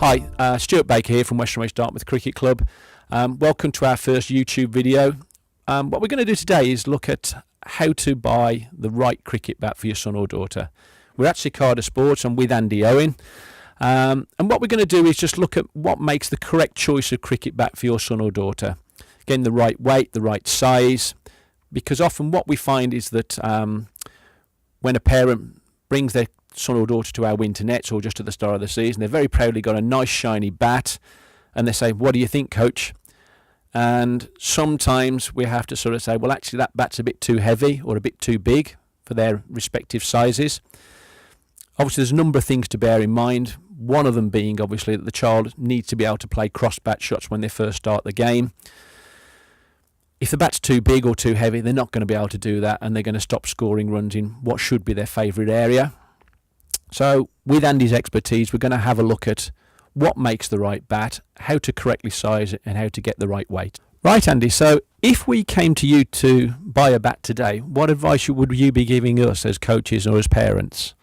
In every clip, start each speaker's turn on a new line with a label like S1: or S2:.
S1: Hi, Stuart Baker here from Western Race Dartmouth Cricket Club. Welcome to our first YouTube video. What we're going to do today is look at how to buy the right cricket bat for your son or daughter. We're at Cicada Sports. I'm with Andy Owen. And what we're going to do is just look at what makes the correct choice of cricket bat for your son or daughter. Getting the right weight, the right size, because often what we find is that when a parent brings their son or daughter to our winter nets or just at the start of the season, they've very proudly got a nice shiny bat and they say, "What do you think, coach?" And sometimes we have to sort of say, well, actually that bat's a bit too heavy or a bit too big for their respective sizes. Obviously there's a number of things to bear in mind, one of them being obviously that the child needs to be able to play cross bat shots when they first start the game. If the bat's too big or too heavy, they're not going to be able to do that and they're going to stop scoring runs in what should be their favourite area. So with Andy's expertise, we're going to have a look at what makes the right bat, how to correctly size it and how to get the right weight. Right, Andy, so if we came to you to buy a bat today, what advice would you be giving us as coaches or as parents?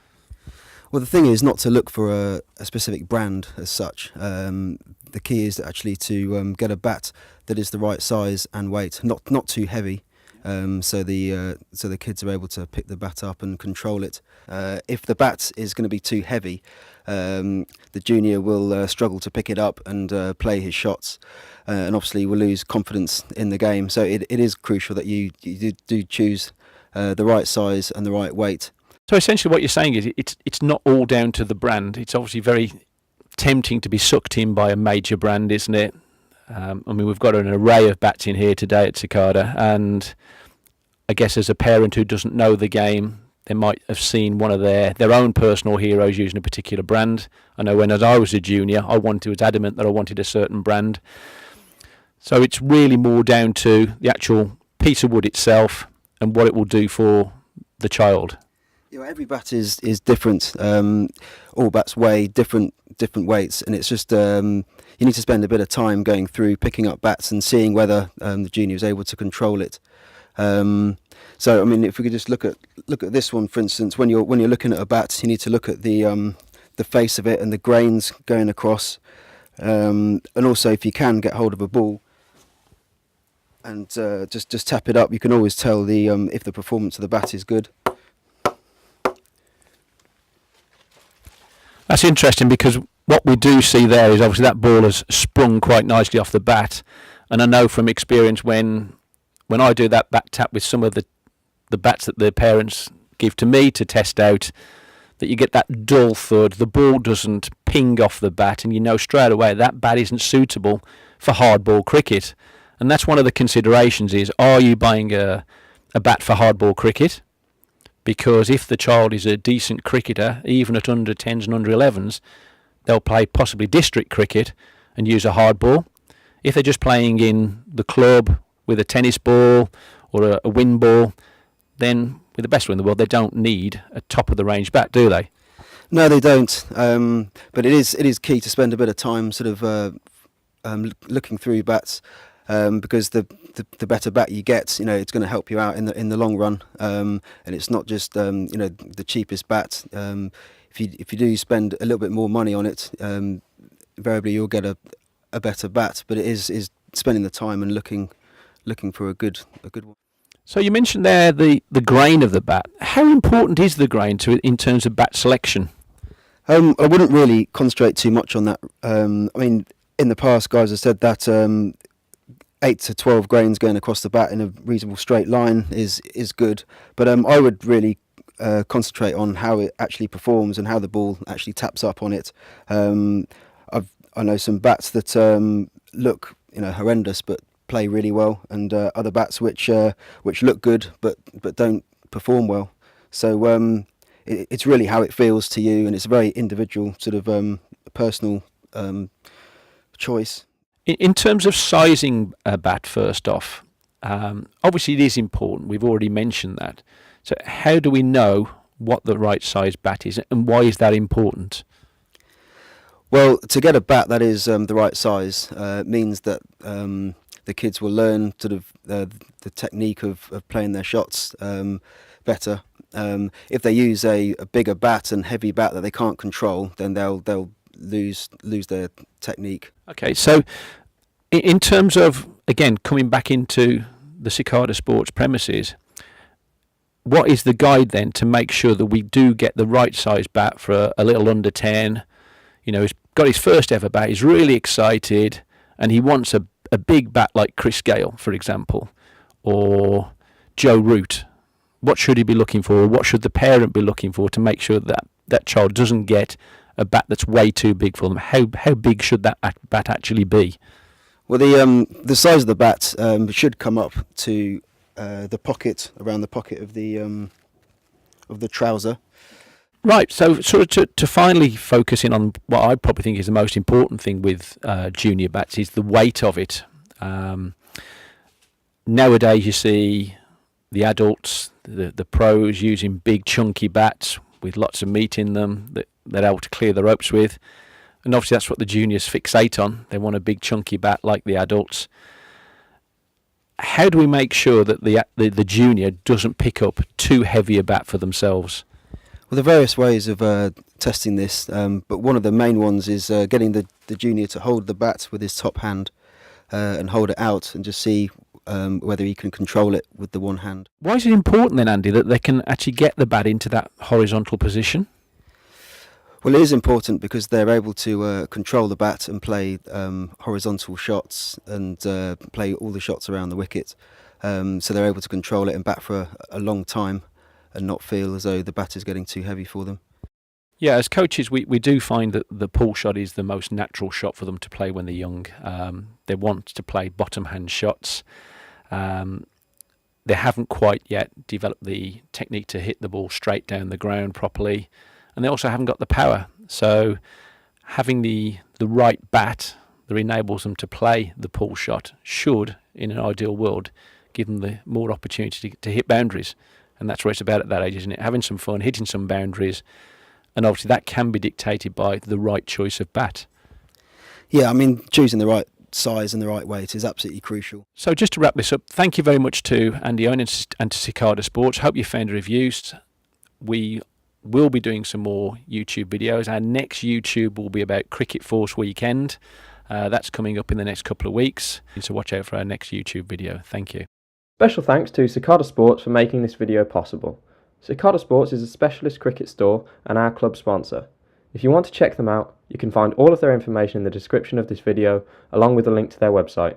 S2: Well, the thing is not to look for a specific brand as such. The key is actually to get a bat that is the right size and weight, not too heavy, so the kids are able to pick the bat up and control it. If the bat is going to be too heavy, the junior will struggle to pick it up and play his shots, and obviously will lose confidence in the game. So it is crucial that you do choose the right size and the right weight.
S1: So essentially what you're saying is it's not all down to the brand. It's obviously very tempting to be sucked in by a major brand, isn't it? I mean, we've got an array of bats in here today at Cicada, and I guess as a parent who doesn't know the game, they might have seen one of their own personal heroes using a particular brand. I know as I was a junior, I was adamant that I wanted a certain brand. So it's really more down to the actual piece of wood itself and what it will do for the child.
S2: You know, every bat is different. All bats weigh different weights, and it's just you need to spend a bit of time going through picking up bats and seeing whether the junior is able to control it. So I mean, if we could just look at this one, for instance, when you're looking at a bat, you need to look at the face of it and the grains going across, and also if you can get hold of a ball and just tap it up, you can always tell if the performance of the bat is good.
S1: That's interesting, because what we do see there is obviously that ball has sprung quite nicely off the bat, and I know from experience when I do that bat tap with some of the bats that the parents give to me to test out, that you get that dull thud, the ball doesn't ping off the bat, and you know straight away that bat isn't suitable for hardball cricket. And that's one of the considerations is, are you buying a bat for hardball cricket? Because if the child is a decent cricketer, even at under 10s and under 11s, they'll play possibly district cricket and use a hard ball. If they're just playing in the club with a tennis ball or a wind ball, then with the best will in the world, they don't need a top of the range bat, do they?
S2: No, they don't. But it is key to spend a bit of time sort of looking through bats. Because the better bat you get, you know, it's going to help you out in the long run, and it's not just you know, the cheapest bat. If you do spend a little bit more money on it, invariably you'll get a better bat. But it is spending the time and looking for a good one.
S1: So you mentioned there the grain of the bat. How important is the grain in terms of bat selection?
S2: I wouldn't really concentrate too much on that. I mean, in the past, guys have said that 8 to 12 grains going across the bat in a reasonable straight line is good, but I would really concentrate on how it actually performs and how the ball actually taps up on it. I know some bats that look, you know, horrendous but play really well, and other bats which look good but don't perform well. So it's really how it feels to you, and it's a very individual sort of personal choice.
S1: In terms of sizing a bat, first off, obviously it is important. We've already mentioned that. So how do we know what the right size bat is, and why is that important?
S2: Well, to get a bat that is the right size means that the kids will learn sort of the technique of playing their shots better. If they use a bigger bat and heavy bat that they can't control, then they'll lose their technique.
S1: Okay, so in terms of, again, coming back into the Cicada Sports premises, what is the guide then to make sure that we do get the right size bat for a little under 10? He's got his first ever bat, he's really excited, and he wants a big bat like Chris Gale, for example, or Joe Root. What should he be looking for? What should the parent be looking for to make sure that that child doesn't get a bat that's way too big for them? How big should that bat actually be?
S2: Well, the size of the bat should come up to the pocket, around the pocket of the trouser.
S1: Right, so sort of to finally focus in on what I probably think is the most important thing with junior bats is the weight of it. Nowadays you see the adults, the pros using big chunky bats with lots of meat in them that they're able to clear the ropes with. And obviously that's what the juniors fixate on. They want a big chunky bat like the adults. How do we make sure that the junior doesn't pick up too heavy a bat for themselves?
S2: Well, there are various ways of testing this, but one of the main ones is getting the junior to hold the bat with his top hand and hold it out and just see whether he can control it with the one hand.
S1: Why is it important then, Andy, that they can actually get the bat into that horizontal position?
S2: Well, it is important because they're able to control the bat and play horizontal shots and play all the shots around the wicket. So they're able to control it and bat for a long time and not feel as though the bat is getting too heavy for them.
S1: Yeah, as coaches, we do find that the pull shot is the most natural shot for them to play when they're young. They want to play bottom hand shots. They haven't quite yet developed the technique to hit the ball straight down the ground properly, and they also haven't got the power. So having the right bat that enables them to play the pull shot should, in an ideal world, give them the more opportunity to hit boundaries. And that's what it's about at that age, isn't it? Having some fun, hitting some boundaries, and obviously that can be dictated by the right choice of bat.
S2: Yeah, I mean, choosing the right size and the right weight is absolutely crucial.
S1: So just to wrap this up, thank you very much to Andy Owen and to Cicada Sports. Hope you found the reviews. We will be doing some more YouTube videos. Our next YouTube will be about Cricket Force Weekend. That's coming up in the next couple of weeks, so watch out for our next YouTube video. Thank you.
S3: Special thanks to Cicada Sports for making this video possible. Cicada Sports is a specialist cricket store and our club sponsor. If you want to check them out, you can find all of their information in the description of this video, along with a link to their website.